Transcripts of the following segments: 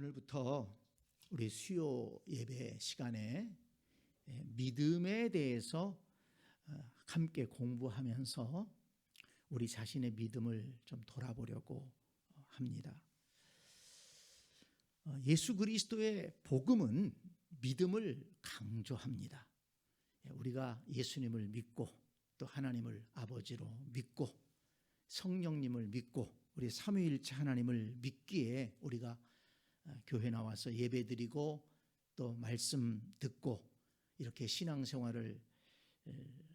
오늘부터 우리 수요 예배 시간에 믿음에 대해서 함께 공부하면서 우리 자신의 믿음을 좀 돌아보려고 합니다. 예수 그리스도의 복음은 믿음을 강조합니다. 우리가 예수님을 믿고 또 하나님을 아버지로 믿고 성령님을 믿고 우리 삼위일체 하나님을 믿기에 우리가 교회 나와서 예배드리고 또 말씀 듣고 이렇게 신앙생활을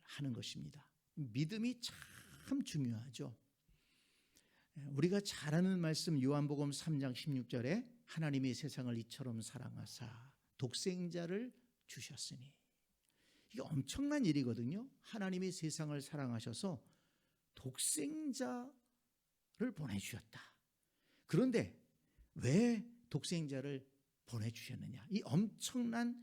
하는 것입니다. 믿음이 참 중요하죠. 우리가 잘 아는 말씀 요한복음 3장 16절에 하나님이 세상을 이처럼 사랑하사 독생자를 주셨으니, 이게 엄청난 일이거든요. 하나님이 세상을 사랑하셔서 독생자를 보내주셨다. 그런데 왜 독생자를 보내주셨느냐? 이 엄청난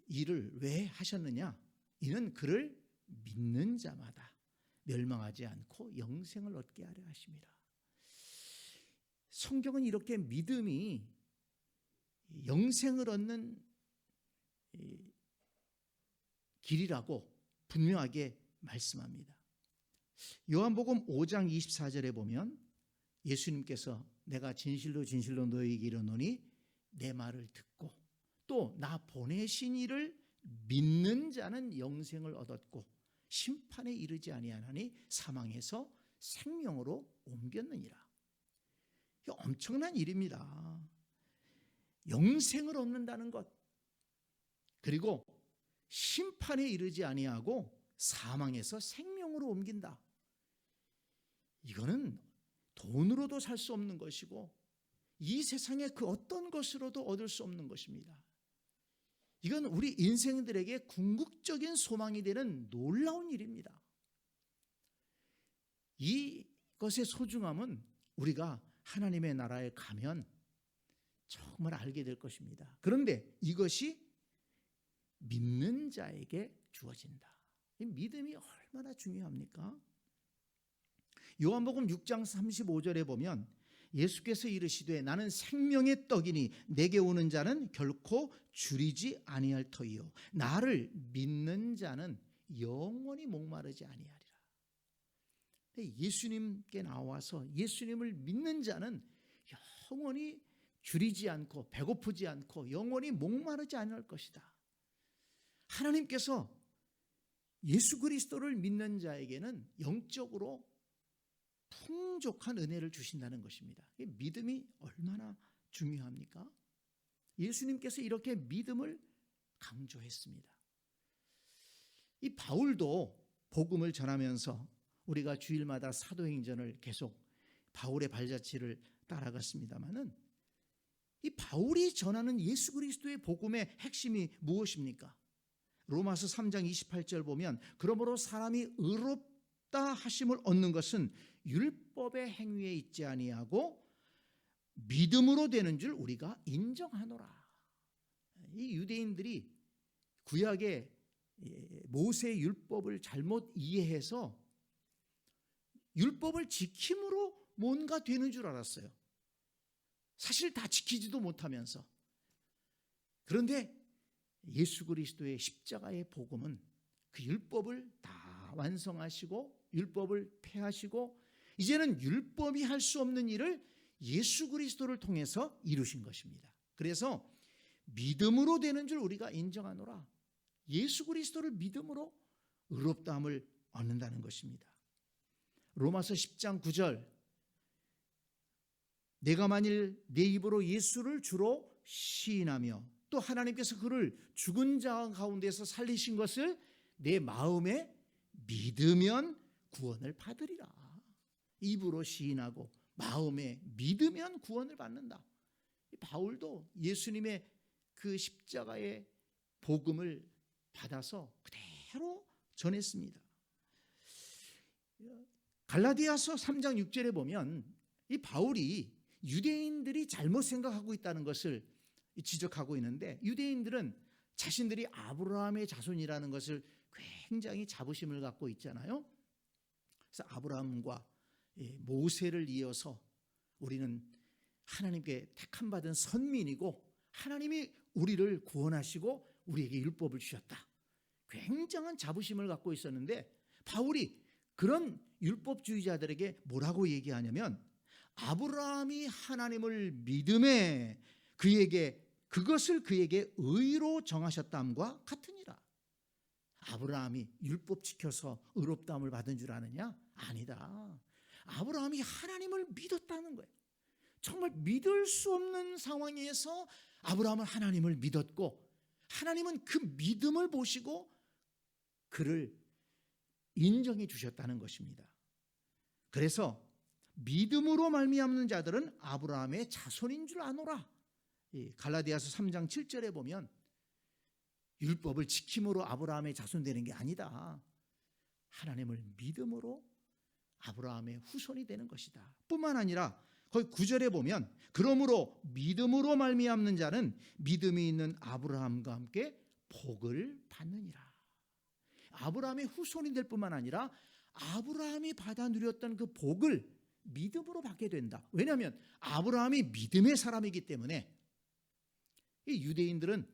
일을 왜 하셨느냐? 이는 그를 믿는 자마다 멸망하지 않고 영생을 얻게 하려 하심이라. 성경은 이렇게 믿음이 영생을 얻는 길이라고 분명하게 말씀합니다. 요한복음 5장 24절에 보면 예수님께서 내가 진실로 진실로 너희에게 이르노니 내 말을 듣고 또 나 보내신 이를 믿는 자는 영생을 얻었고 심판에 이르지 아니하나니 사망에서 생명으로 옮겼느니라. 이게 엄청난 일입니다. 영생을 얻는다는 것, 그리고 심판에 이르지 아니하고 사망에서 생명으로 옮긴다. 이거는 돈으로도 살 수 없는 것이고 이 세상의 그 어떤 것으로도 얻을 수 없는 것입니다. 이건 우리 인생들에게 궁극적인 소망이 되는 놀라운 일입니다. 이것의 소중함은 우리가 하나님의 나라에 가면 정말 알게 될 것입니다. 그런데 이것이 믿는 자에게 주어진다. 이 믿음이 얼마나 중요합니까? 요한복음 6장 35절에 보면 예수께서 이르시되 나는 생명의 떡이니 내게 오는 자는 결코 줄이지 아니할 터이요 나를 믿는 자는 영원히 목마르지 아니하리라. 예수님께 나와서 예수님을 믿는 자는 영원히 줄이지 않고 배고프지 않고 영원히 목마르지 않을 것이다. 하나님께서 예수 그리스도를 믿는 자에게는 영적으로 풍족한 은혜를 주신다는 것입니다. 믿음이 얼마나 중요합니까? 예수님께서 이렇게 믿음을 강조했습니다. 이 바울도 복음을 전하면서 우리가 주일마다 사도행전을 계속 바울의 발자취를 따라갔습니다마는 이 바울이 전하는 예수 그리스도의 복음의 핵심이 무엇입니까? 로마서 3장 28절 보면 그러므로 사람이 의롭다 하심을 얻는 것은 율법의 행위에 있지 아니하고 믿음으로 되는 줄 우리가 인정하노라. 이 유대인들이 구약의 모세의 율법을 잘못 이해해서 율법을 지킴으로 뭔가 되는 줄 알았어요. 사실 다 지키지도 못하면서. 그런데 예수 그리스도의 십자가의 복음은 그 율법을 다 완성하시고 율법을 폐하시고 이제는 율법이 할 수 없는 일을 예수 그리스도를 통해서 이루신 것입니다. 그래서 믿음으로 되는 줄 우리가 인정하노라. 예수 그리스도를 믿음으로 의롭다함을 얻는다는 것입니다. 로마서 10장 9절 내가 만일 내 입으로 예수를 주로 시인하며 또 하나님께서 그를 죽은 자 가운데서 살리신 것을 내 마음에 믿으면 구원을 받으리라. 입으로 시인하고 마음에 믿으면 구원을 받는다. 바울도 예수님의 그 십자가의 복음을 받아서 그대로 전했습니다. 갈라디아서 3장 6절에 보면 이 바울이 유대인들이 잘못 생각하고 있다는 것을 지적하고 있는데 유대인들은 자신들이 아브라함의 자손이라는 것을 굉장히 자부심을 갖고 있잖아요. 그래서 아브라함과 모세를 이어서 우리는 하나님께 택함 받은 선민이고 하나님이 우리를 구원하시고 우리에게 율법을 주셨다. 굉장한 자부심을 갖고 있었는데 바울이 그런 율법주의자들에게 뭐라고 얘기하냐면 아브라함이 하나님을 믿음에 그것을 그에게 의로 정하셨다함과 같으니라. 아브라함이 율법 지켜서 의롭다함을 받은 줄 아느냐? 아니다. 아브라함이 하나님을 믿었다는 거예요. 정말 믿을 수 없는 상황에서 아브라함은 하나님을 믿었고 하나님은 그 믿음을 보시고 그를 인정해 주셨다는 것입니다. 그래서 믿음으로 말미암는 자들은 아브라함의 자손인 줄 아노라. 갈라디아서 3장 7절에 보면 율법을 지킴으로 아브라함의 자손 되는 게 아니다. 하나님을 믿음으로 아브라함의 후손이 되는 것이다. 뿐만 아니라 거기 9절에 보면 그러므로 믿음으로 말미암는 자는 믿음이 있는 아브라함과 함께 복을 받느니라. 아브라함의 후손이 될 뿐만 아니라 아브라함이 받아 누렸던 그 복을 믿음으로 받게 된다. 왜냐하면 아브라함이 믿음의 사람이기 때문에 이 유대인들은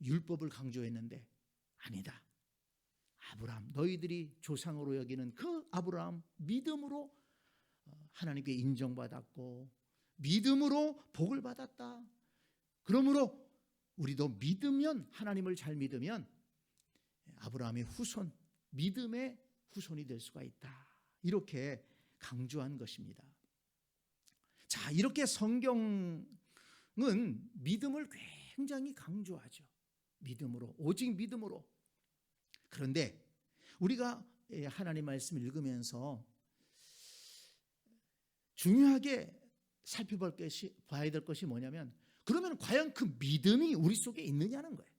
율법을 강조했는데 아니다. 아브라함, 너희들이 조상으로 여기는 그 아브라함 믿음으로 하나님께 인정받았고 믿음으로 복을 받았다. 그러므로 우리도 믿으면 하나님을 잘 믿으면 아브라함의 후손, 믿음의 후손이 될 수가 있다. 이렇게 강조한 것입니다. 자, 이렇게 성경은 믿음을 굉장히 강조하죠. 믿음으로, 오직 믿음으로. 그런데 우리가 하나님 말씀을 읽으면서 중요하게 봐야 될 것이 뭐냐면 그러면 과연 그 믿음이 우리 속에 있느냐는 거예요.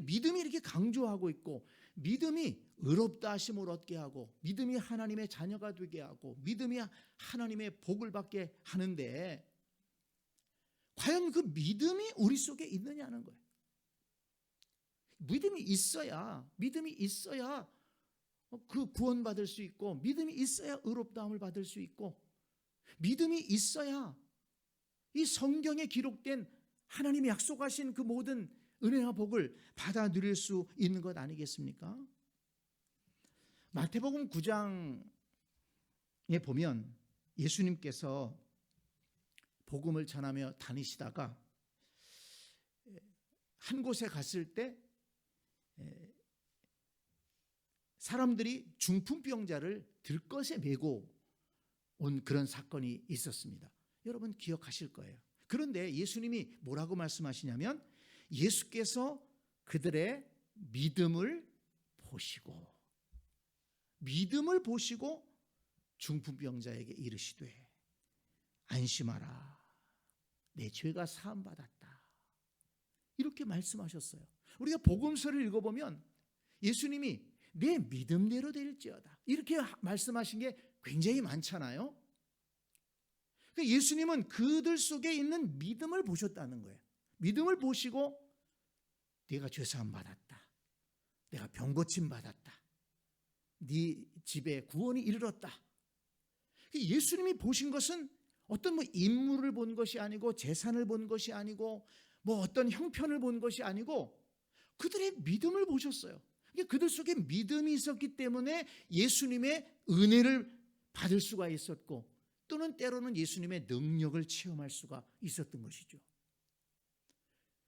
믿음이 이렇게 강조하고 있고 믿음이 의롭다 하심을 얻게 하고 믿음이 하나님의 자녀가 되게 하고 믿음이 하나님의 복을 받게 하는데 과연 그 믿음이 우리 속에 있느냐는 거예요. 믿음이 있어야 그 구원받을 수 있고 믿음이 있어야 의롭다함을 받을 수 있고 믿음이 있어야 이 성경에 기록된 하나님이 약속하신 그 모든 은혜와 복을 받아 누릴 수 있는 것 아니겠습니까? 마태복음 9장에 보면 예수님께서 복음을 전하며 다니시다가 한 곳에 갔을 때 사람들이 중풍병자를 들것에 메고 온 그런 사건이 있었습니다. 여러분 기억하실 거예요. 그런데 예수님이 뭐라고 말씀하시냐면 예수께서 그들의 믿음을 보시고 중풍병자에게 이르시되 안심하라 내 죄가 사함받았다 이렇게 말씀하셨어요. 우리가 복음서를 읽어보면 예수님이 내 믿음대로 될지어다 이렇게 말씀하신 게 굉장히 많잖아요. 그러니까 예수님은 그들 속에 있는 믿음을 보셨다는 거예요. 믿음을 보시고 네가 죄사함 받았다, 내가 병고침 받았다, 네 집에 구원이 이르렀다. 예수님이 보신 것은 어떤 인물을 본 것이 아니고 재산을 본 것이 아니고 어떤 형편을 본 것이 아니고 그들의 믿음을 보셨어요. 그들 속에 믿음이 있었기 때문에 예수님의 은혜를 받을 수가 있었고 또는 때로는 예수님의 능력을 체험할 수가 있었던 것이죠.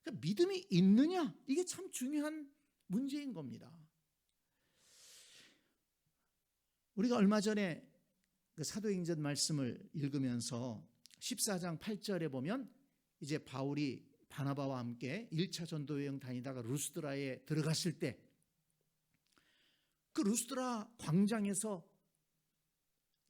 그러니까 믿음이 있느냐 이게 참 중요한 문제인 겁니다. 우리가 얼마 전에 그 사도행전 말씀을 읽으면서 14장 8절에 보면 이제 바울이 바나바와 함께 1차 전도 여행 다니다가 루스드라에 들어갔을 때 그 루스드라 광장에서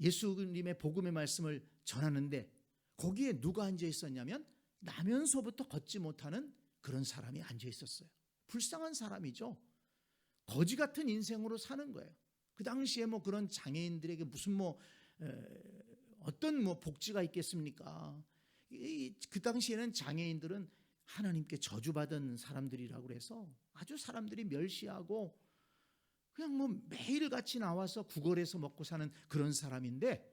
예수님의 복음의 말씀을 전하는데 거기에 누가 앉아 있었냐면 나면서부터 걷지 못하는 그런 사람이 앉아 있었어요. 불쌍한 사람이죠. 거지 같은 인생으로 사는 거예요. 그 당시에 그런 장애인들에게 무슨 어떤 복지가 있겠습니까? 그 당시에는 장애인들은 하나님께 저주받은 사람들이라고 그래서 아주 사람들이 멸시하고 그냥 매일같이 나와서 구걸해서 먹고 사는 그런 사람인데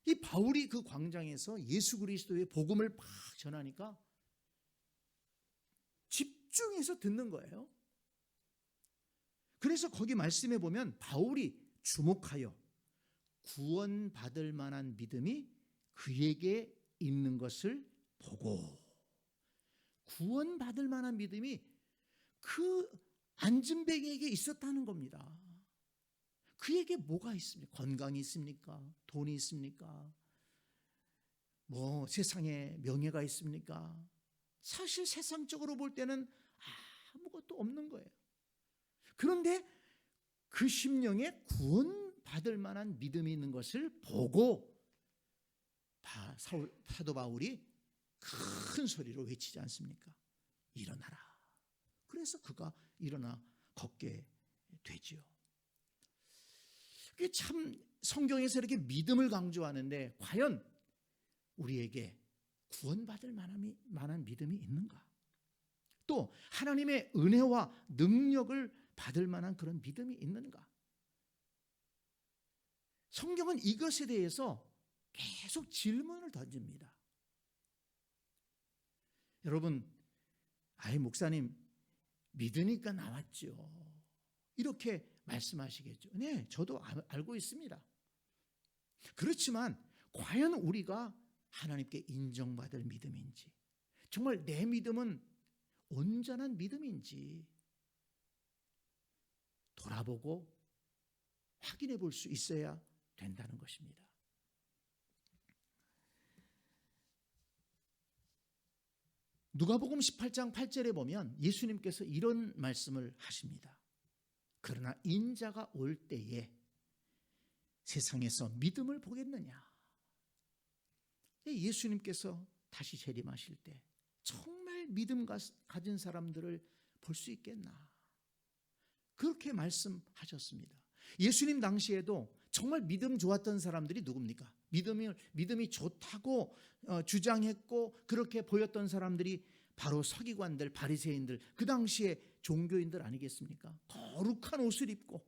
이 바울이 그 광장에서 예수 그리스도의 복음을 막 전하니까 집중해서 듣는 거예요. 그래서 거기 말씀에 보면 바울이 주목하여 구원받을 만한 믿음이 그에게 있는 것을 보고, 구원받을 만한 믿음이 그 안진뱅이에게 있었다는 겁니다. 그에게 뭐가 있습니까? 건강이 있습니까? 돈이 있습니까? 뭐 세상에 명예가 있습니까? 사실 세상적으로 볼 때는 아무것도 없는 거예요. 그런데 그 심령에 구원받을 만한 믿음이 있는 것을 보고 사도 바울이 큰 소리로 외치지 않습니까? 일어나라. 그래서 그가 일어나 걷게 되지요. 그게 참 성경에서 이렇게 믿음을 강조하는데 과연 우리에게 구원받을 만한 믿음이 있는가? 또 하나님의 은혜와 능력을 받을 만한 그런 믿음이 있는가? 성경은 이것에 대해서 계속 질문을 던집니다. 여러분, 목사님 믿으니까 나왔죠, 이렇게 말씀하시겠죠. 네, 저도 알고 있습니다. 그렇지만 과연 우리가 하나님께 인정받을 믿음인지, 정말 내 믿음은 온전한 믿음인지 돌아보고 확인해 볼 수 있어야 된다는 것입니다. 누가복음 18장 8절에 보면 예수님께서 이런 말씀을 하십니다. 그러나 인자가 올 때에 세상에서 믿음을 보겠느냐? 예수님께서 다시 재림하실 때 정말 믿음 가진 사람들을 볼 수 있겠나? 그렇게 말씀하셨습니다. 예수님 당시에도 정말 믿음 좋았던 사람들이 누굽니까? 믿음이 좋다고 주장했고 그렇게 보였던 사람들이 바로 서기관들, 바리새인들, 그 당시에 종교인들 아니겠습니까? 거룩한 옷을 입고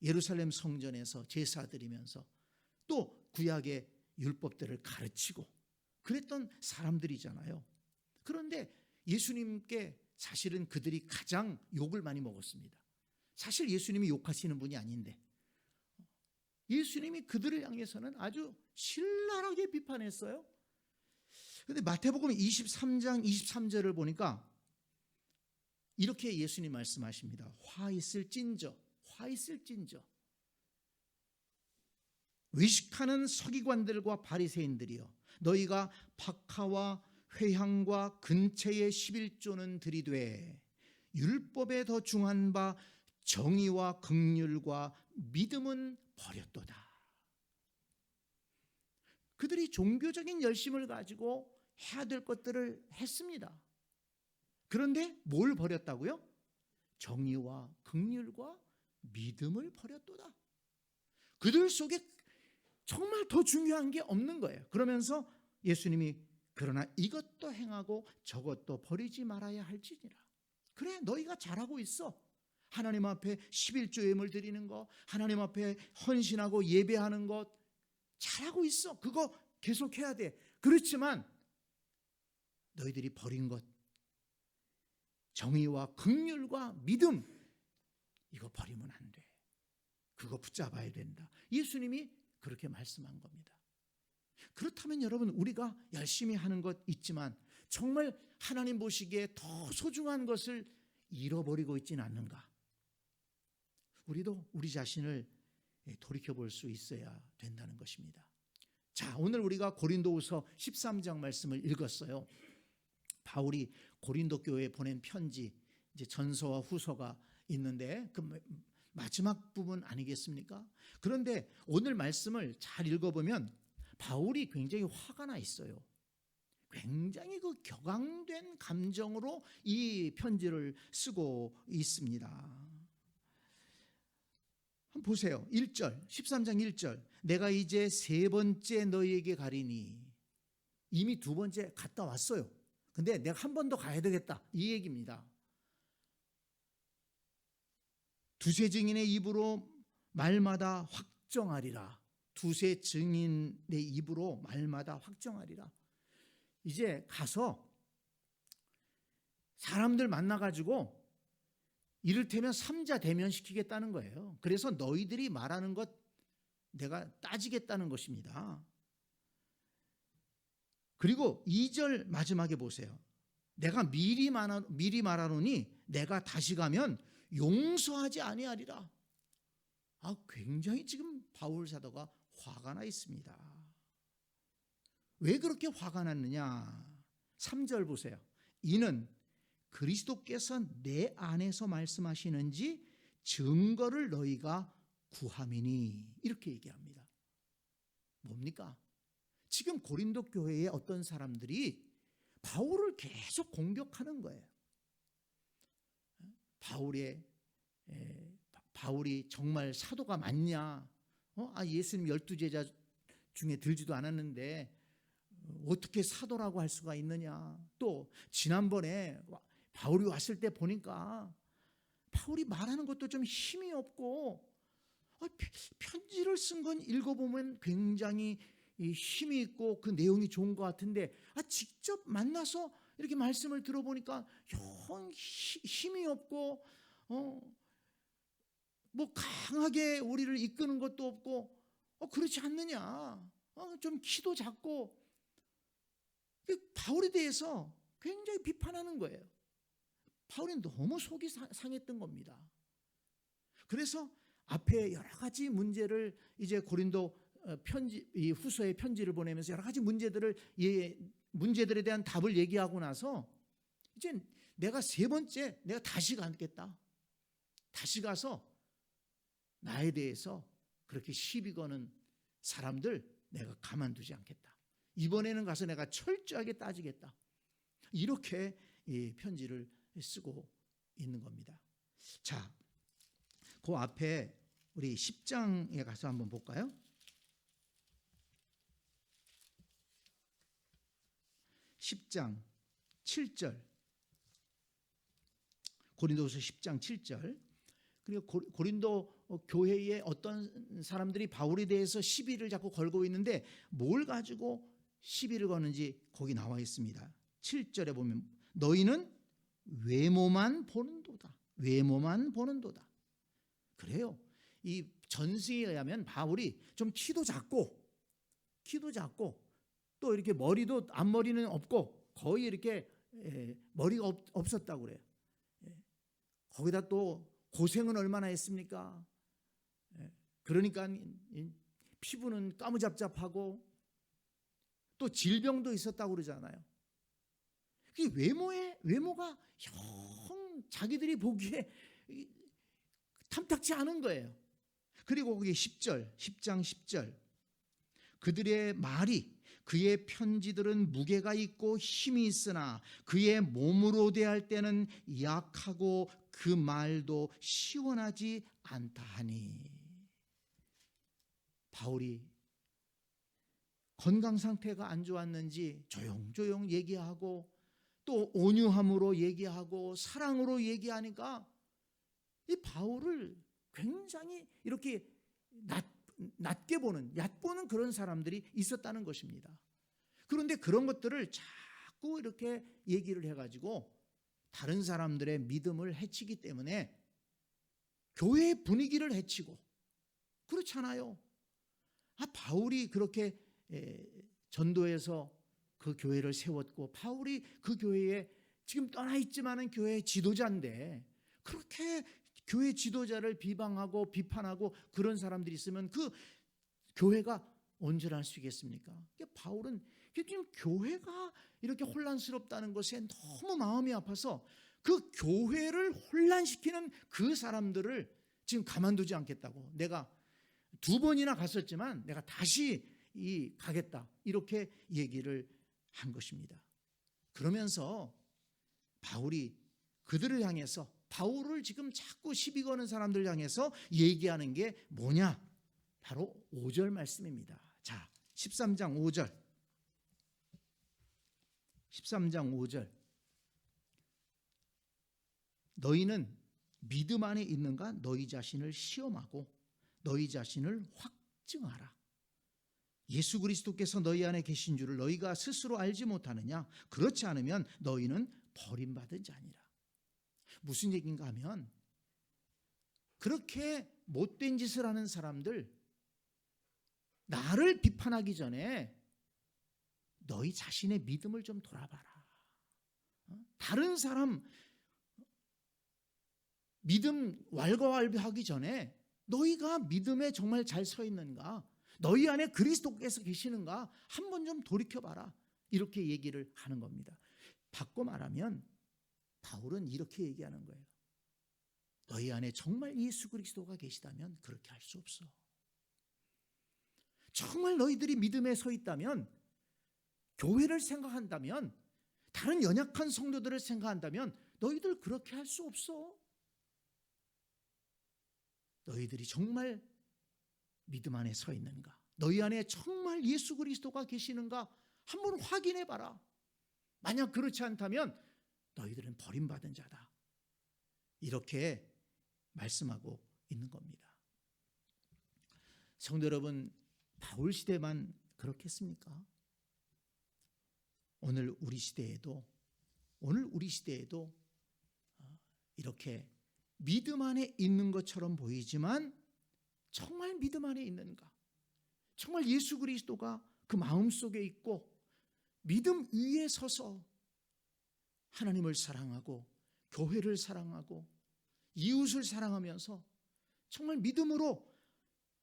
예루살렘 성전에서 제사 드리면서 또 구약의 율법들을 가르치고 그랬던 사람들이잖아요. 그런데 예수님께 사실은 그들이 가장 욕을 많이 먹었습니다. 사실 예수님이 욕하시는 분이 아닌데 예수님이 그들을 향해서는 아주 신랄하게 비판했어요. 그런데 마태복음 23장 23절을 보니까 이렇게 예수님 말씀하십니다. 화 있을진저 외식하는 서기관들과 바리새인들이여, 너희가 박하와 회향과 근체의 11조는 들이되 율법에 더 중한 바 정의와 긍휼과 믿음은 버렸도다. 그들이 종교적인 열심을 가지고 해야 될 것들을 했습니다. 그런데 뭘 버렸다고요? 정의와 긍휼과 믿음을 버렸도다. 그들 속에 정말 더 중요한 게 없는 거예요. 그러면서 예수님이 그러나 이것도 행하고 저것도 버리지 말아야 할지니라. 그래, 너희가 잘하고 있어. 하나님 앞에 11조 예물 드리는 거, 하나님 앞에 헌신하고 예배하는 것 잘하고 있어. 그거 계속해야 돼. 그렇지만 너희들이 버린 것, 정의와 긍휼과 믿음, 이거 버리면 안 돼. 그거 붙잡아야 된다. 예수님이 그렇게 말씀한 겁니다. 그렇다면 여러분, 우리가 열심히 하는 것 있지만 정말 하나님 보시기에 더 소중한 것을 잃어버리고 있지는 않는가? 우리도 우리 자신을 돌이켜볼 수 있어야 된다는 것입니다. 자, 오늘 우리가 고린도후서 13장 말씀을 읽었어요. 바울이 고린도 교회에 보낸 편지, 이제 전서와 후서가 있는데 그 마지막 부분 아니겠습니까? 그런데 오늘 말씀을 잘 읽어보면 바울이 굉장히 화가 나 있어요. 굉장히 그 격앙된 감정으로 이 편지를 쓰고 있습니다. 한번 보세요. 1절, 13장 1절. 내가 이제 세 번째 너희에게 가리니, 이미 두 번째 갔다 왔어요. 근데 내가 한 번 더 가야 되겠다, 이 얘기입니다. 두세 증인의 입으로 말마다 확정하리라. 두세 증인의 입으로 말마다 확정하리라. 이제 가서 사람들 만나가지고 이를테면 삼자 대면시키겠다는 거예요. 그래서 너희들이 말하는 것 내가 따지겠다는 것입니다. 그리고 2절 마지막에 보세요. 내가 미리 말하노니 내가 다시 가면 용서하지 아니하리라. 굉장히 지금 바울 사도가 화가 나 있습니다. 왜 그렇게 화가 났느냐? 3절 보세요. 이는 그리스도께서 내 안에서 말씀하시는지 증거를 너희가 구함이니, 이렇게 얘기합니다. 뭡니까? 지금 고린도 교회의 어떤 사람들이 바울을 계속 공격하는 거예요. 바울이 정말 사도가 맞냐? 예수님 12제자 중에 들지도 않았는데 어떻게 사도라고 할 수가 있느냐? 또 지난번에 바울이 왔을 때 보니까 바울이 말하는 것도 좀 힘이 없고, 편지를 쓴 건 읽어보면 굉장히 힘이 있고 그 내용이 좋은 것 같은데, 직접 만나서 이렇게 말씀을 들어보니까 영 힘이 없고, 뭐 강하게 우리를 이끄는 것도 없고, 그렇지 않느냐? 좀 키도 작고. 바울에 대해서 굉장히 비판하는 거예요. 바울이 너무 속이 상했던 겁니다. 그래서 앞에 여러 가지 문제를 이제 고린도 이 후서의 편지를 보내면서 여러 가지 문제들에 대한 답을 얘기하고 나서 이제 내가 세 번째 내가 다시 가겠다. 다시 가서 나에 대해서 그렇게 시비 거는 사람들 내가 가만두지 않겠다. 이번에는 가서 내가 철저하게 따지겠다. 이렇게 이 편지를 쓰고 있는 겁니다. 자, 그 앞에 우리 10장에 가서 한번 볼까요? 10장 7절. 고린도후서 10장 7절. 그리고 고린도 교회에 어떤 사람들이 바울에 대해서 시비를 자꾸 걸고 있는데 뭘 가지고 시비를 거는지 거기 나와 있습니다. 7절에 보면 너희는 외모만 보는도다. 외모만 보는도다. 그래요. 이 전승에 의하면 바울이 좀 키도 작고 또 이렇게 머리도 앞머리는 없고 거의 이렇게 머리가 없었다고 그래요. 거기다 또 고생은 얼마나 했습니까? 그러니까 피부는 까무잡잡하고 또 질병도 있었다고 그러잖아요. 외모가 영 자기들이 보기에 탐탁지 않은 거예요. 그리고 거기 10장 10절. 그들의 말이 그의 편지들은 무게가 있고 힘이 있으나 그의 몸으로 대할 때는 약하고 그 말도 시원하지 않다 하니. 바울이 건강 상태가 안 좋았는지 조용조용 얘기하고 또 온유함으로 얘기하고 사랑으로 얘기하니까 이 바울을 굉장히 이렇게 낮게 보는, 얕보는 그런 사람들이 있었다는 것입니다. 그런데 그런 것들을 자꾸 이렇게 얘기를 해가지고 다른 사람들의 믿음을 해치기 때문에 교회의 분위기를 해치고, 그렇잖아요. 바울이 그렇게 전도해서 그 교회를 세웠고 바울이 그 교회에 지금 떠나 있지만은 교회의 지도자인데 그렇게 교회 지도자를 비방하고 비판하고 그런 사람들이 있으면 그 교회가 온전할 수 있겠습니까? 바울은 지금 교회가 이렇게 혼란스럽다는 것에 너무 마음이 아파서 그 교회를 혼란시키는 그 사람들을 지금 가만두지 않겠다고, 내가 2번이나 갔었지만 내가 다시 가겠다, 이렇게 얘기를 한 것입니다. 그러면서 바울이 그들을 향해서, 바울을 지금 자꾸 시비 거는 사람들 향해서 얘기하는 게 뭐냐? 바로 5절 말씀입니다. 자, 13장 5절. 13장 5절. 너희는 믿음 안에 있는가? 너희 자신을 시험하고 너희 자신을 확증하라. 예수 그리스도께서 너희 안에 계신 줄을 너희가 스스로 알지 못하느냐? 그렇지 않으면 너희는 버림받은 자니라. 무슨 얘기인가 하면 그렇게 못된 짓을 하는 사람들, 나를 비판하기 전에 너희 자신의 믿음을 좀 돌아봐라. 다른 사람 믿음 왈가왈부하기 전에 너희가 믿음에 정말 잘 서 있는가, 너희 안에 그리스도께서 계시는가 한번 좀 돌이켜봐라. 이렇게 얘기를 하는 겁니다. 바꿔 말하면 바울은 이렇게 얘기하는 거예요. 너희 안에 정말 예수 그리스도가 계시다면 그렇게 할 수 없어. 정말 너희들이 믿음에 서 있다면, 교회를 생각한다면, 다른 연약한 성도들을 생각한다면 너희들 그렇게 할 수 없어. 너희들이 정말 믿음 안에 서 있는가, 너희 안에 정말 예수 그리스도가 계시는가 한번 확인해 봐라. 만약 그렇지 않다면 너희들은 버림받은 자다. 이렇게 말씀하고 있는 겁니다. 성도 여러분, 바울 시대만 그렇겠습니까? 오늘 우리 시대에도 이렇게 믿음 안에 있는 것처럼 보이지만 정말 믿음 안에 있는가? 정말 예수 그리스도가 그 마음속에 있고 믿음 위에 서서 하나님을 사랑하고 교회를 사랑하고 이웃을 사랑하면서 정말 믿음으로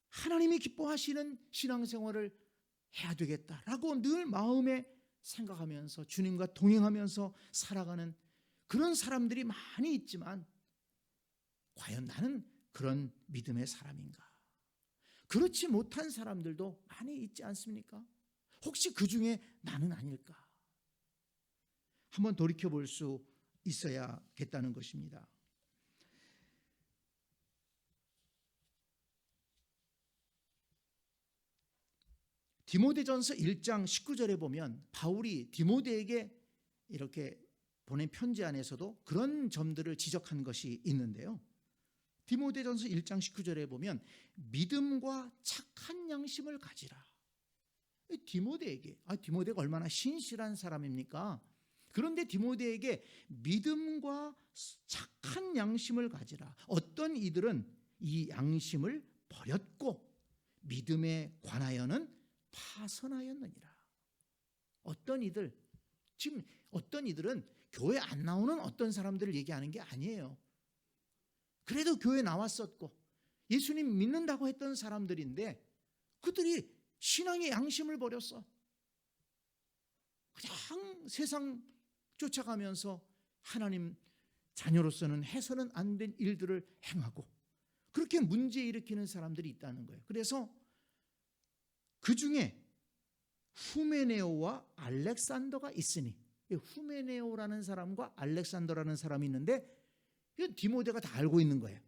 하나님이 기뻐하시는 신앙생활을 해야 되겠다라고 늘 마음에 생각하면서 주님과 동행하면서 살아가는 그런 사람들이 많이 있지만, 과연 나는 그런 믿음의 사람인가? 그렇지 못한 사람들도 많이 있지 않습니까? 혹시 그 중에 나는 아닐까? 한번 돌이켜볼 수 있어야겠다는 것입니다. 디모데전서 1장 19절에 보면 바울이 디모데에게 이렇게 보낸 편지 안에서도 그런 점들을 지적한 것이 있는데요. 디모데전서 1장 19절에 보면 믿음과 착한 양심을 가지라. 디모데에게, 디모데가 얼마나 신실한 사람입니까? 그런데 디모데에게 믿음과 착한 양심을 가지라. 어떤 이들은 이 양심을 버렸고 믿음에 관하여는 파선하였느니라. 어떤 이들, 지금 어떤 이들은 교회 안 나오는 어떤 사람들을 얘기하는 게 아니에요. 그래도 교회 나왔었고 예수님 믿는다고 했던 사람들인데 그들이 신앙의 양심을 버렸어. 그냥 세상 쫓아가면서 하나님 자녀로서는 해서는 안 된 일들을 행하고 그렇게 문제 일으키는 사람들이 있다는 거예요. 그래서 그 중에 후메네오와 알렉산더가 있으니, 후메네오라는 사람과 알렉산더라는 사람이 있는데 디모데가 다 알고 있는 거예요.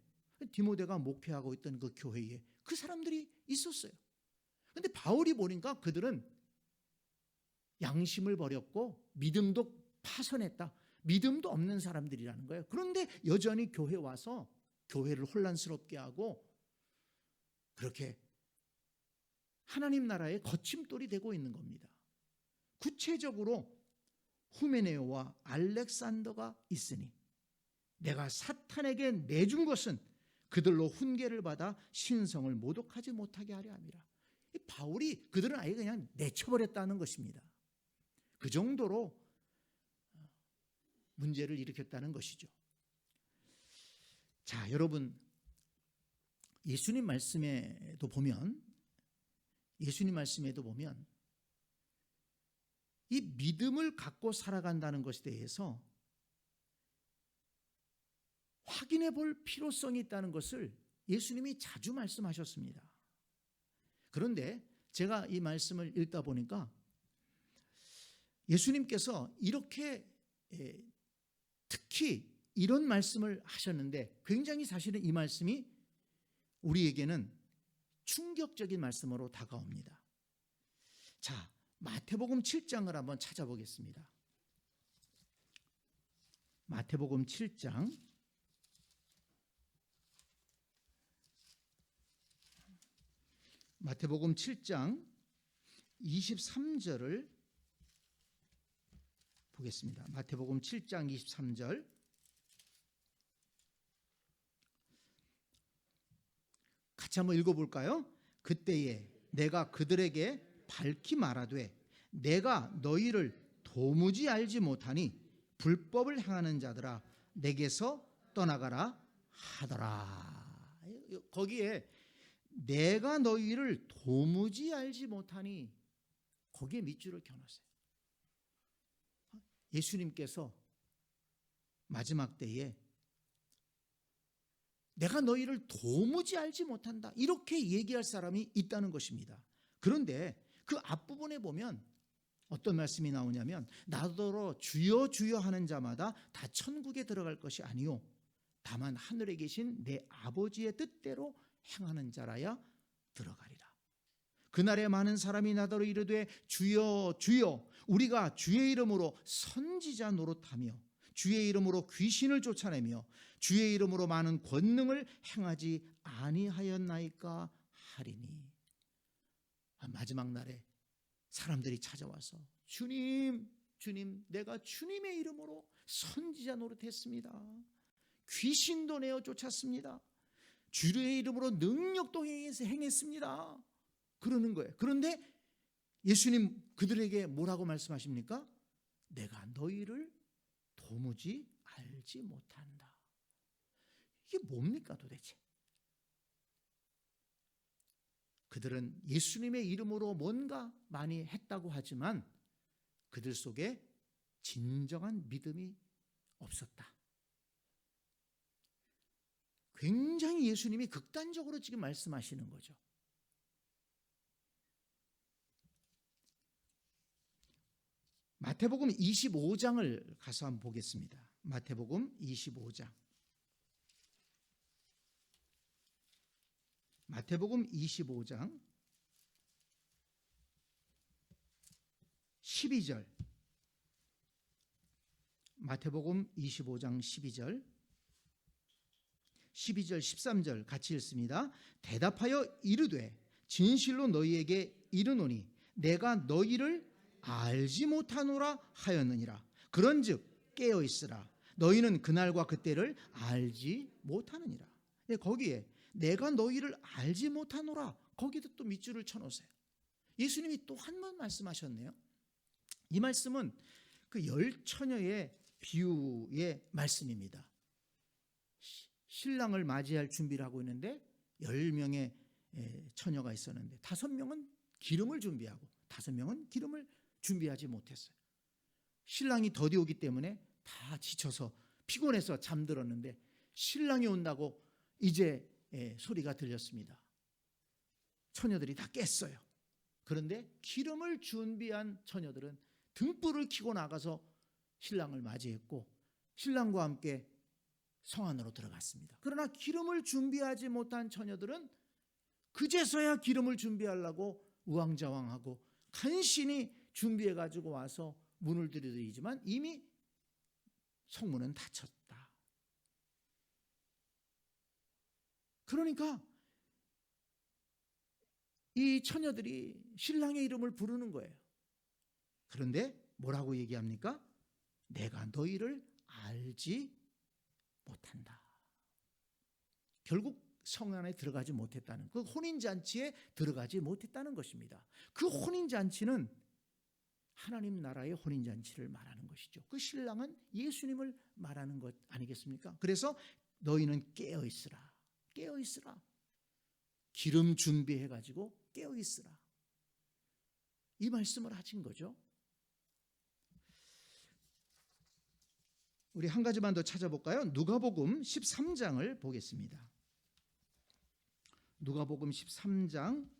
디모데가 목회하고 있던 그 교회에 그 사람들이 있었어요. 그런데 바울이 보니까 그들은 양심을 버렸고 믿음도 파선했다. 믿음도 없는 사람들이라는 거예요. 그런데 여전히 교회 와서 교회를 혼란스럽게 하고 그렇게 하나님 나라의 거침돌이 되고 있는 겁니다. 구체적으로 후메네오와 알렉산더가 있으니 내가 사탄에게 내준 것은 그들로 훈계를 받아 신성을 모독하지 못하게 하려 함이라. 바울이 그들은 아예 그냥 내쳐버렸다는 것입니다. 그 정도로 문제를 일으켰다는 것이죠. 자, 여러분, 예수님 말씀에도 보면 이 믿음을 갖고 살아간다는 것에 대해서 확인해 볼 필요성이 있다는 것을 예수님이 자주 말씀하셨습니다. 그런데 제가 이 말씀을 읽다 보니까 예수님께서 이렇게 특히 이런 말씀을 하셨는데 굉장히 사실은 이 말씀이 우리에게는 충격적인 말씀으로 다가옵니다. 자, 마태복음 7장을 한번 찾아보겠습니다. 마태복음 7장 23절을 보겠습니다. 마태복음 7장 23절. 같이 한번 읽어볼까요? 그때에 내가 그들에게 밝히 말하되 내가 너희를 도무지 알지 못하니 불법을 행하는 자들아 내게서 떠나가라 하더라. 거기에 내가 너희를 도무지 알지 못하니 거기에 밑줄을 켜놓으세요. 예수님께서 마지막 때에 내가 너희를 도무지 알지 못한다 이렇게 얘기할 사람이 있다는 것입니다. 그런데 그 앞부분에 보면 어떤 말씀이 나오냐면 나더러 주여 주여 하는 자마다 다 천국에 들어갈 것이 아니요 다만 하늘에 계신 내 아버지의 뜻대로 행하는 자라야 들어가리라. 그날에 많은 사람이 나더러 이르되 주여 주여 우리가 주의 이름으로 선지자 노릇하며 주의 이름으로 귀신을 쫓아내며 주의 이름으로 많은 권능을 행하지 아니하였나이까 하리니. 마지막 날에 사람들이 찾아와서 주님 주님 내가 주님의 이름으로 선지자 노릇했습니다. 귀신도 내어 쫓았습니다. 주의 이름으로 능력도 행했습니다. 그러는 거예요. 그런데 예수님 그들에게 뭐라고 말씀하십니까? 내가 너희를 도무지 알지 못한다. 이게 뭡니까 도대체? 그들은 예수님의 이름으로 뭔가 많이 했다고 하지만 그들 속에 진정한 믿음이 없었다. 굉장히 예수님이 극단적으로 지금 말씀하시는 거죠. 마태복음 25장을 가서 한번 보겠습니다. 마태복음 25장. 마태복음 25장 12절. 마태복음 25장 12절 13절 같이 읽습니다. 대답하여 이르되 진실로 너희에게 이르노니 내가 너희를 알지 못하노라 하였느니라. 그런즉 깨어 있으라. 너희는 그날과 그때를 알지 못하느니라. 거기에 내가 너희를 알지 못하노라 거기도 또 밑줄을 쳐놓으세요. 예수님이 또 한 번 말씀하셨네요. 이 말씀은 그 10처녀의 비유의 말씀입니다. 신랑을 맞이할 준비를 하고 있는데 10명의 처녀가 있었는데 5명은 기름을 준비하고 5명은 기름을 준비하지 못했어요. 신랑이 더디 오기 때문에 다 지쳐서 피곤해서 잠들었는데 신랑이 온다고 이제 소리가 들렸습니다. 처녀들이 다 깼어요. 그런데 기름을 준비한 처녀들은 등불을 켜고 나가서 신랑을 맞이했고 신랑과 함께 성 안으로 들어갔습니다. 그러나 기름을 준비하지 못한 처녀들은 그제서야 기름을 준비하려고 우왕좌왕하고 간신히 준비해가지고 와서 문을 들이더니지만 이미 성문은 닫혔다. 그러니까 이 처녀들이 신랑의 이름을 부르는 거예요. 그런데 뭐라고 얘기합니까? 내가 너희를 알지 못한다. 결국 성 안에 들어가지 못했다는, 그 혼인잔치에 들어가지 못했다는 것입니다. 그 혼인잔치는 하나님 나라의 혼인잔치를 말하는 것이죠. 그 신랑은 예수님을 말하는 것 아니겠습니까? 그래서 너희는 깨어있으라. 깨어있으라. 기름 준비해가지고 깨어있으라. 이 말씀을 하신 거죠. 우리 한 가지만 더 찾아볼까요? 누가복음 13장을 보겠습니다. 누가복음 13장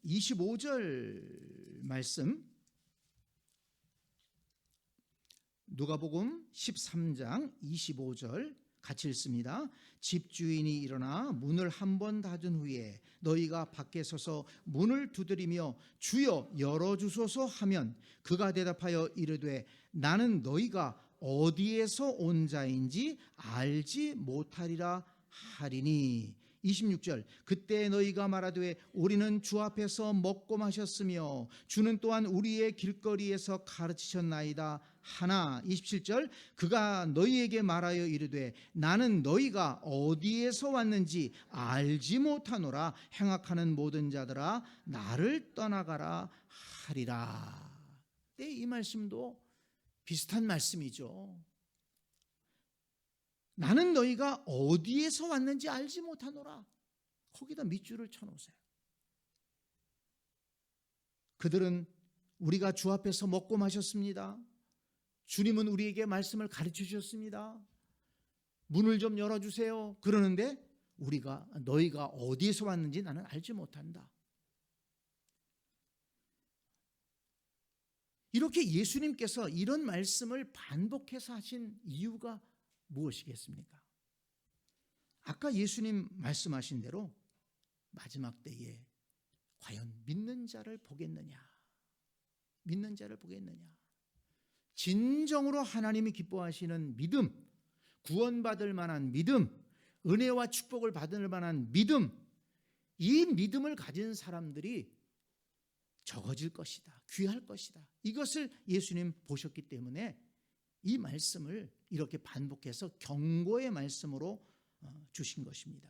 25절 말씀. 누가복음 13장 25절 같이 읽습니다. 집주인이 일어나 문을 한 번 닫은 후에 너희가 밖에 서서 문을 두드리며 주여 열어주소서 하면 그가 대답하여 이르되 나는 너희가 어디에서 온 자인지 알지 못하리라 하리니 26절 그때 너희가 말하되 우리는 주 앞에서 먹고 마셨으며 주는 또한 우리의 길거리에서 가르치셨나이다 하나 27절 그가 너희에게 말하여 이르되 나는 너희가 어디에서 왔는지 알지 못하노라 행악하는 모든 자들아 나를 떠나가라 하리라. 네, 이 말씀도 비슷한 말씀이죠. 나는 너희가 어디에서 왔는지 알지 못하노라. 거기다 밑줄을 쳐놓으세요. 그들은 우리가 주 앞에서 먹고 마셨습니다. 주님은 우리에게 말씀을 가르쳐 주셨습니다. 문을 좀 열어주세요. 그러는데 너희가 어디에서 왔는지 나는 알지 못한다. 이렇게 예수님께서 이런 말씀을 반복해서 하신 이유가 무엇이겠습니까? 아까 예수님 말씀하신 대로 마지막 때에 과연 믿는 자를 보겠느냐? 믿는 자를 보겠느냐? 진정으로 하나님이 기뻐하시는 믿음, 구원받을 만한 믿음, 은혜와 축복을 받을 만한 믿음, 이 믿음을 가진 사람들이 적어질 것이다. 귀할 것이다. 이것을 예수님 보셨기 때문에 이 말씀을 이렇게 반복해서 경고의 말씀으로 주신 것입니다.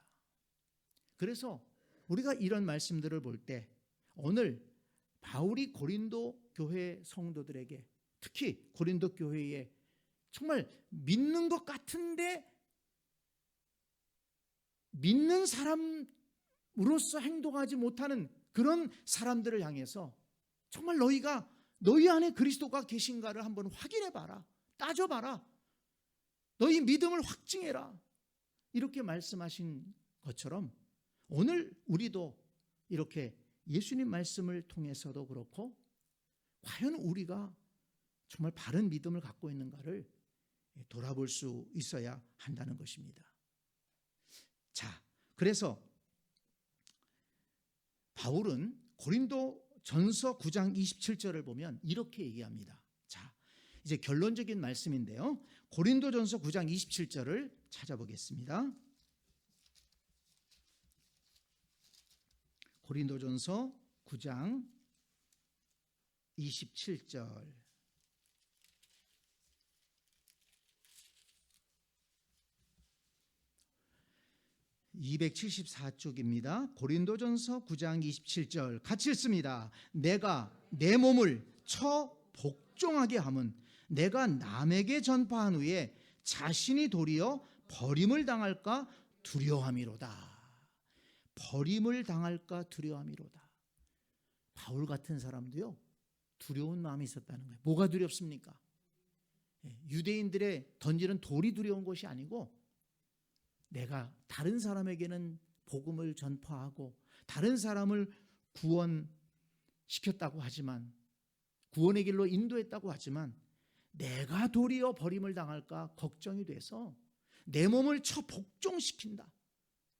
그래서 우리가 이런 말씀들을 볼 때 오늘 바울이 고린도 교회 성도들에게 특히 고린도 교회에 정말 믿는 것 같은데 믿는 사람으로서 행동하지 못하는 그런 사람들을 향해서 정말 너희가 너희 안에 그리스도가 계신가를 한번 확인해봐라. 따져봐라. 너희 믿음을 확증해라. 이렇게 말씀하신 것처럼 오늘 우리도 이렇게 예수님 말씀을 통해서도 그렇고 과연 우리가 정말 바른 믿음을 갖고 있는가를 돌아볼 수 있어야 한다는 것입니다. 자, 그래서 바울은 고린도 전서 9장 27절을 보면 이렇게 얘기합니다. 자, 이제 결론적인 말씀인데요. 고린도 전서 9장 27절을 찾아보겠습니다. 고린도 전서 9장 27절. (274쪽입니다) 고린도전서 9장 27절 같이 읽습니다. 내가 내 몸을 처 복종하게 함은 내가 남에게 전파한 후에 자신이 도리어 버림을 당할까 두려워함이로다. 버림을 당할까 두려워함이로다. 바울 같은 사람도요 두려운 마음이 있었다는 거예요. 뭐가 두렵습니까? 유대인들의 던지는 돌이 두려운 것이 아니고 내가 다른 사람에게는 복음을 전파하고 다른 사람을 구원시켰다고 하지만 구원의 길로 인도했다고 하지만 내가 도리어 버림을 당할까 걱정이 돼서 내 몸을 처 복종시킨다.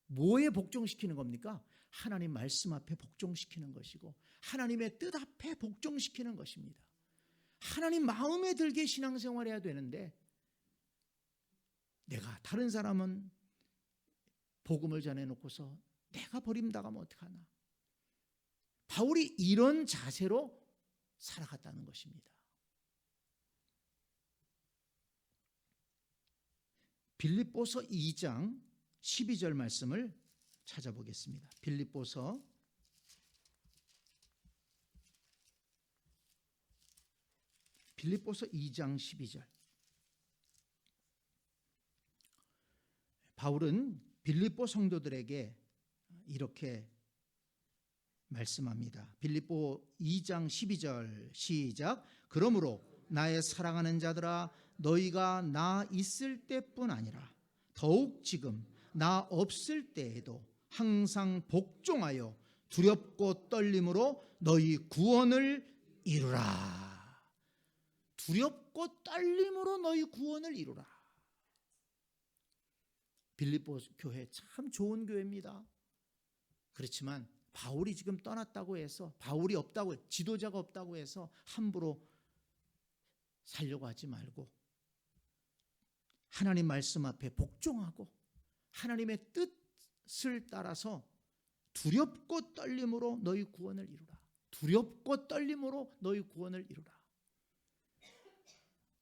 뭐에 복종시키는 겁니까? 하나님 말씀 앞에 복종시키는 것이고 하나님의 뜻 앞에 복종시키는 것입니다. 하나님 마음에 들게 신앙생활해야 되는데 내가 다른 사람은 복음을 전해놓고서 내가 버림당하면 어떡하나. 바울이 이런 자세로 살아갔다는 것입니다. 빌립보서 2장 12절 말씀을 찾아보겠습니다. 빌립보서 2장 12절. 바울은 빌립보 성도들에게 이렇게 말씀합니다. 빌립보 2장 12절 시작. 그러므로 나의 사랑하는 자들아 너희가 나 있을 때뿐 아니라 더욱 지금 나 없을 때에도 항상 복종하여 두렵고 떨림으로 너희 구원을 이루라. 두렵고 떨림으로 너희 구원을 이루라. 빌립보 교회 참 좋은 교회입니다. 그렇지만 바울이 지금 떠났다고 해서 바울이 없다고 지도자가 없다고 해서 함부로 살려고 하지 말고 하나님 말씀 앞에 복종하고 하나님의 뜻 뜻을 따라서 두렵고 떨림으로 너희 구원을 이루라. 두렵고 떨림으로 너희 구원을 이루라.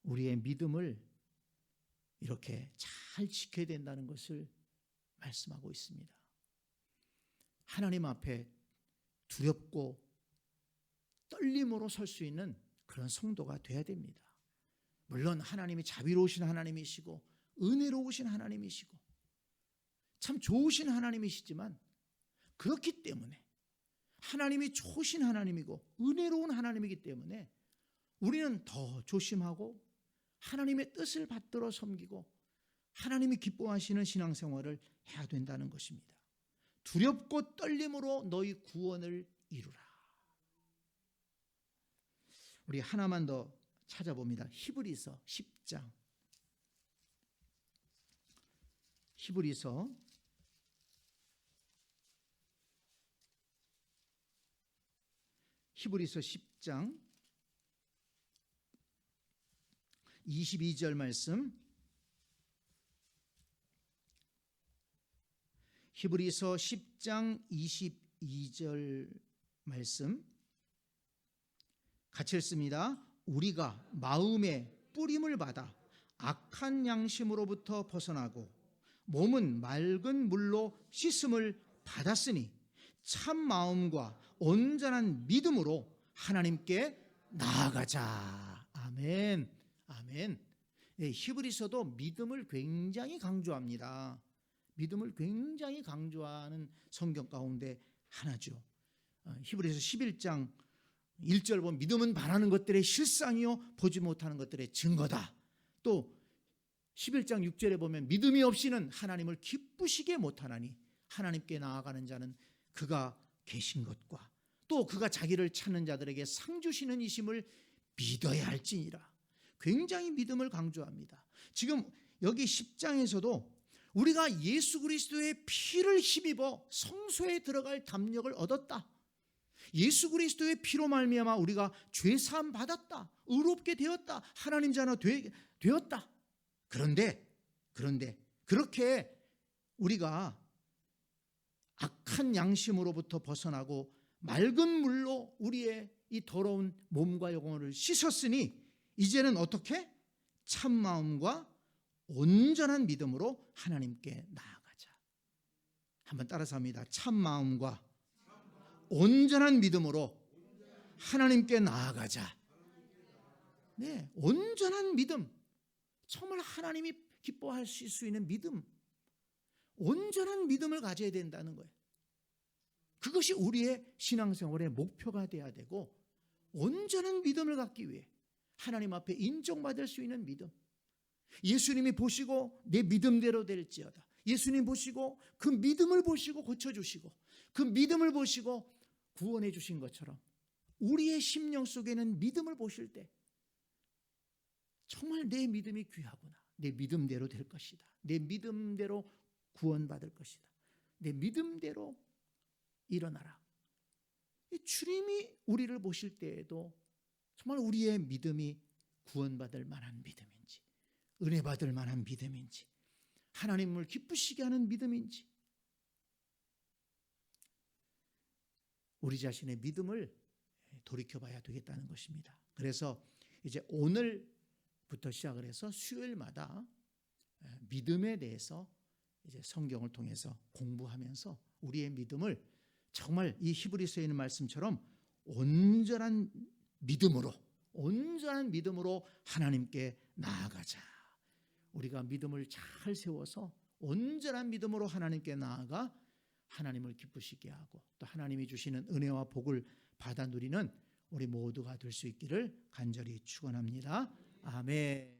우리의 믿음을 이렇게 잘 지켜야 된다는 것을 말씀하고 있습니다. 하나님 앞에 두렵고 떨림으로 설 수 있는 그런 성도가 돼야 됩니다. 물론 하나님이 자비로우신 하나님이시고 은혜로우신 하나님이시고 참 좋으신 하나님이시지만, 그렇기 때문에 하나님이 좋으신 하나님이고 은혜로운 하나님이기 때문에 우리는 더 조심하고 하나님의 뜻을 받들어 섬기고 하나님이 기뻐하시는 신앙생활을 해야 된다는 것입니다. 두렵고 떨림으로 너희 구원을 이루라. 우리 하나만 더 찾아봅니다. 히브리서 10장. 히브리서 10장 22절 말씀. 히브리서 10장 22절 말씀 같이 읽습니다. 우리가 마음의 뿌림을 받아 악한 양심으로부터 벗어나고 몸은 맑은 물로 씻음을 받았으니 참 마음과 온전한 믿음으로 하나님께 나아가자. 아멘. 아멘. 네, 히브리서도 믿음을 굉장히 강조합니다. 믿음을 굉장히 강조하는 성경 가운데 하나죠. 히브리서 11장 1절 보면 믿음은 바라는 것들의 실상이요 보지 못하는 것들의 증거다. 또 11장 6절에 보면 믿음이 없이는 하나님을 기쁘시게 못하나니 하나님께 나아가는 자는 그가 계신 것과 또 그가 자기를 찾는 자들에게 상 주시는 이심을 믿어야 할지니라. 굉장히 믿음을 강조합니다. 지금 여기 10장에서도 우리가 예수 그리스도의 피를 힘입어 성소에 들어갈 담력을 얻었다. 예수 그리스도의 피로 말미암아 우리가 죄 사함 받았다. 의롭게 되었다. 하나님 자녀 되었다. 그런데 그렇게 우리가 악한 양심으로부터 벗어나고 맑은 물로 우리의 이 더러운 몸과 영혼을 씻었으니 이제는 어떻게? 참 마음과 온전한 믿음으로 하나님께 나아가자. 한번 따라서 합니다. 참 마음과 온전한 믿음으로 하나님께 나아가자. 네, 온전한 믿음. 정말 하나님이 기뻐하실 수 있는 믿음. 온전한 믿음을 가져야 된다는 거예요. 그것이 우리의 신앙생활의 목표가 돼야 되고, 온전한 믿음을 갖기 위해 하나님 앞에 인정받을 수 있는 믿음. 예수님이 보시고 내 믿음대로 될지어다. 예수님 보시고 그 믿음을 보시고 고쳐주시고 그 믿음을 보시고 구원해 주신 것처럼 우리의 심령 속에는 믿음을 보실 때 정말 내 믿음이 귀하구나. 내 믿음대로 될 것이다. 내 믿음대로 구원받을 것이다. 내 믿음대로 일어나라. 주님이 우리를 보실 때에도 정말 우리의 믿음이 구원받을 만한 믿음인지, 은혜 받을 만한 믿음인지, 하나님을 기쁘시게 하는 믿음인지, 우리 자신의 믿음을 돌이켜봐야 되겠다는 것입니다. 그래서 이제 오늘부터 시작을 해서 수요일마다 믿음에 대해서 이제 성경을 통해서 공부하면서 우리의 믿음을 정말 이 히브리서에 있는 말씀처럼 온전한 믿음으로 하나님께 나아가자. 우리가 믿음을 잘 세워서 온전한 믿음으로 하나님께 나아가 하나님을 기쁘시게 하고 또 하나님이 주시는 은혜와 복을 받아 누리는 우리 모두가 될 수 있기를 간절히 축원합니다. 아멘.